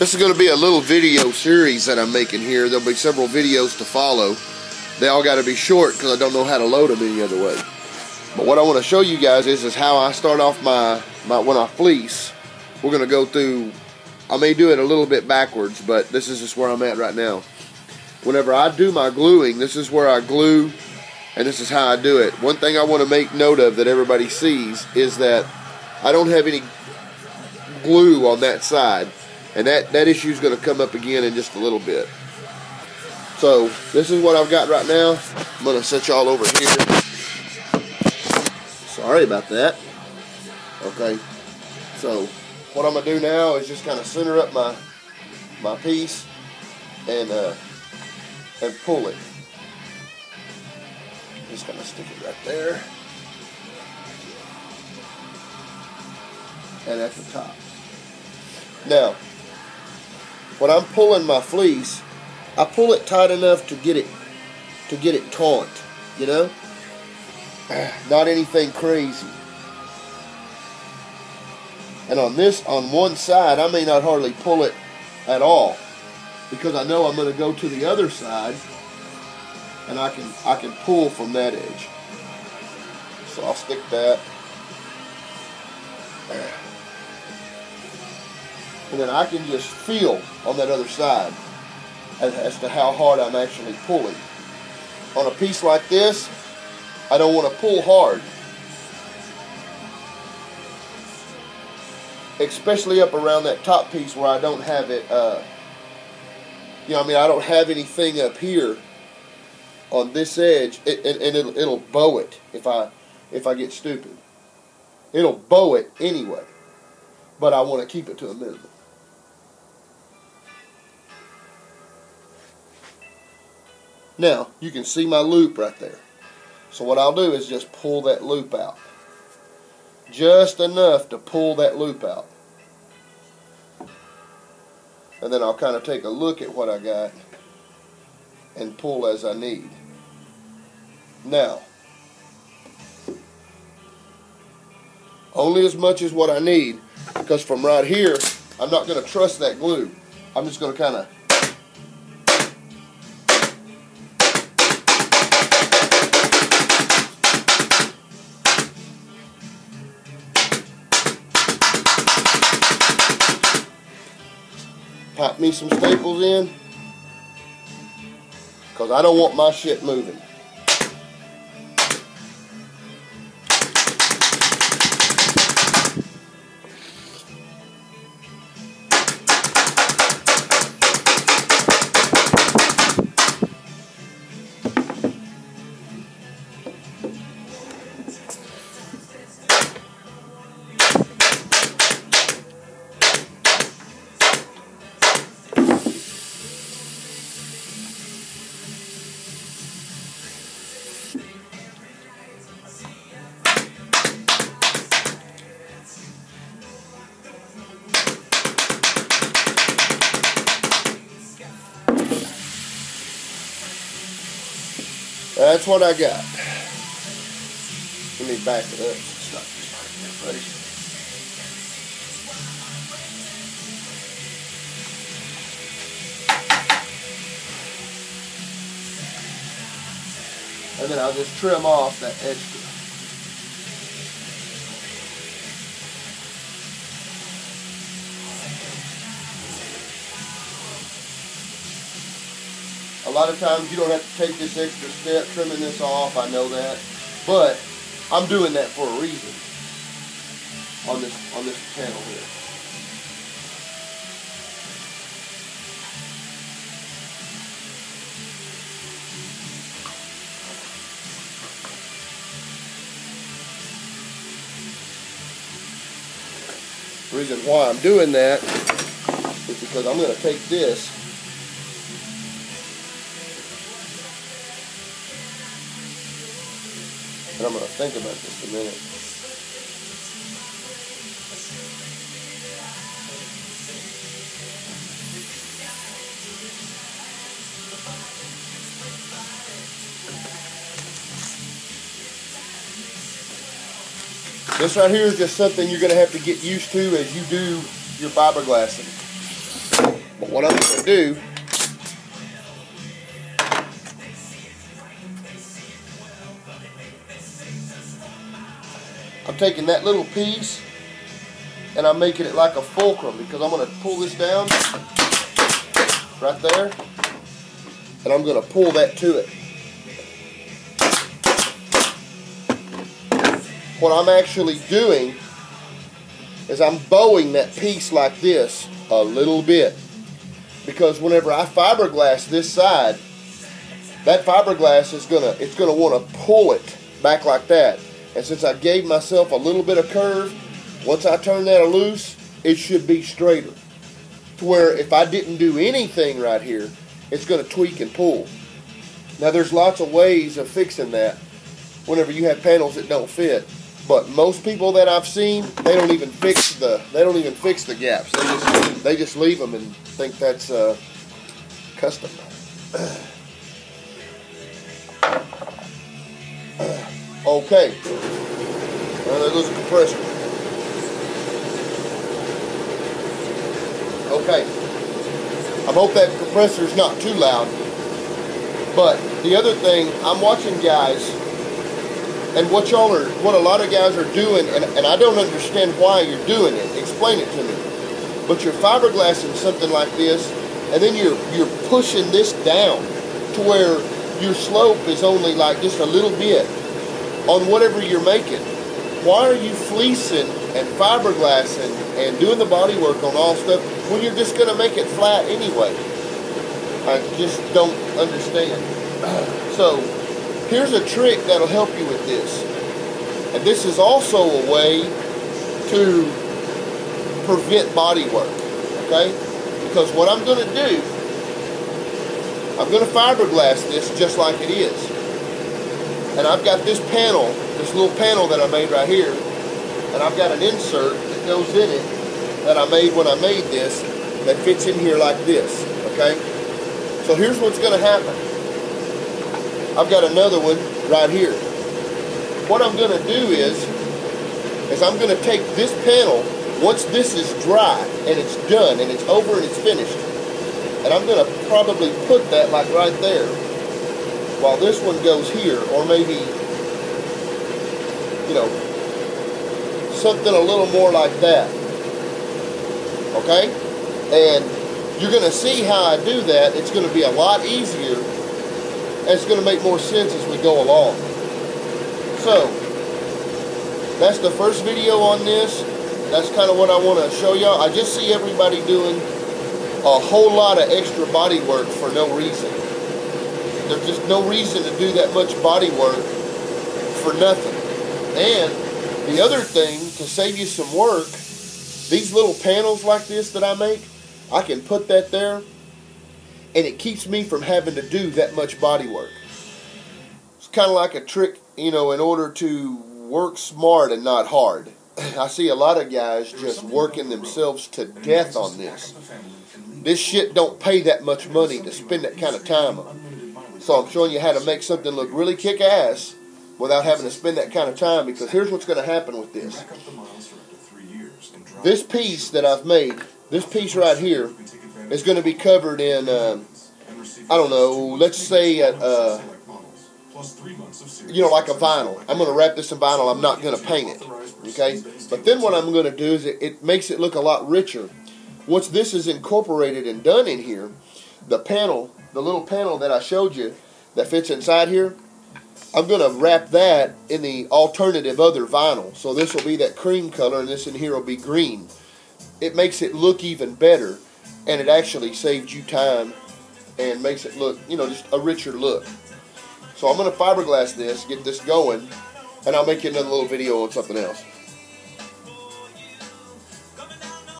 This is going to be a little video series that I'm making here. There'll be several videos to follow. They all got to be short because I don't know how to load them any other way. But what I want to show you guys is how I start off when I fleece. We're going to go through, I may do it a little bit backwards, but this is just where I'm at right now. Whenever I do my gluing, this is where I glue, and this is how I do it. One thing I want to make note of that everybody sees is that I don't have any glue on that side. And that issue is going to come up again in just a little bit. So this is what I've got right now. I'm going to set y'all over here. Sorry about that. Okay. So what I'm going to do now is just kind of center up my piece and pull it. Just kind of stick it right there. And at the top. Now, when I'm pulling my fleece, I pull it tight enough to get it taut, you know? Not anything crazy. And on one side, I may not hardly pull it at all because I know I'm going to go to the other side and I can pull from that edge. So I'll stick that. And then I can just feel on that other side as to how hard I'm actually pulling. On a piece like this, I don't want to pull hard. Especially up around that top piece where I don't have it, I don't have anything up here on this edge, and it'll bow it if I get stupid. It'll bow it anyway, but I want to keep it to a minimum. Now, you can see my loop right there. So what I'll do is just pull that loop out. Just enough to pull that loop out. And then I'll kind of take a look at what I got and pull as I need. Now, only as much as what I need, because from right here, I'm not going to trust that glue. I'm just going to kind of pop me some staples in, because I don't want my shit moving. That's what I got. Let me back it up. It's not just buddy. And then I'll just trim off that extra. A lot of times you don't have to take this extra step trimming this off, I know that, but I'm doing that for a reason on this panel here. The reason why I'm doing that is because I'm going to take this and I'm going to think about this a minute. This right here is just something you're going to have to get used to as you do your fiberglassing. But what I'm going to do, I'm taking that little piece and I'm making it like a fulcrum, because I'm going to pull this down right there and I'm going to pull that to it. What I'm actually doing is I'm bowing that piece like this a little bit, because whenever I fiberglass this side, that fiberglass is gonna want to pull it back like that. And since I gave myself a little bit of curve, once I turn that loose, it should be straighter. To where if I didn't do anything right here, it's gonna tweak and pull. Now there's lots of ways of fixing that whenever you have panels that don't fit. But most people that I've seen, they don't even fix the gaps. They just leave them and think that's custom. Okay. Well, there goes the compressor. Okay. I hope that compressor is not too loud. But the other thing, I'm watching guys. And what a lot of guys are doing, and I don't understand why you're doing it. Explain it to me. But you're fiberglassing something like this, and then you're pushing this down to where your slope is only like just a little bit on whatever you're making. Why are you fleecing and fiberglassing and doing the body work on all stuff when you're just going to make it flat anyway? I just don't understand. So here's a trick that'll help you with this. And this is also a way to prevent body work, okay? Because what I'm going to do, I'm going to fiberglass this just like it is. And I've got this panel, this little panel that I made right here, and I've got an insert that goes in it that I made when I made this that fits in here like this, okay? So here's what's going to happen. I've got another one right here. What I'm going to do is I'm going to take this panel, once this is dry and it's done and it's over and it's finished, and I'm going to probably put that like right there while this one goes here, or maybe, you know, something a little more like that. Okay? And you're going to see how I do that. It's going to be a lot easier. And it's going to make more sense as we go along. So, that's the first video on this. That's kind of what I want to show y'all. I just see everybody doing a whole lot of extra body work for no reason. There's just no reason to do that much body work for nothing. And the other thing, to save you some work, these little panels like this that I make, I can put that there, and it keeps me from having to do that much body work. It's kind of like a trick, you know, in order to work smart and not hard. I see a lot of guys just working themselves to death on this. This shit don't pay that much money to spend that kind of time on. So I'm showing you how to make something look really kick-ass without having to spend that kind of time, because here's what's going to happen with this. This piece that I've made, this piece right here, is going to be covered in, I don't know, let's say, you know, like a vinyl. I'm going to wrap this in vinyl. I'm not going to paint it, okay? But then what I'm going to do is it makes it look a lot richer. Once this is incorporated and done in here, the panel, the little panel that I showed you that fits inside here, I'm going to wrap that in the alternative other vinyl. So this will be that cream color, and this in here will be green. It makes it look even better, and it actually saves you time and makes it look, you know, just a richer look. So I'm going to fiberglass this, get this going, and I'll make you another little video on something else.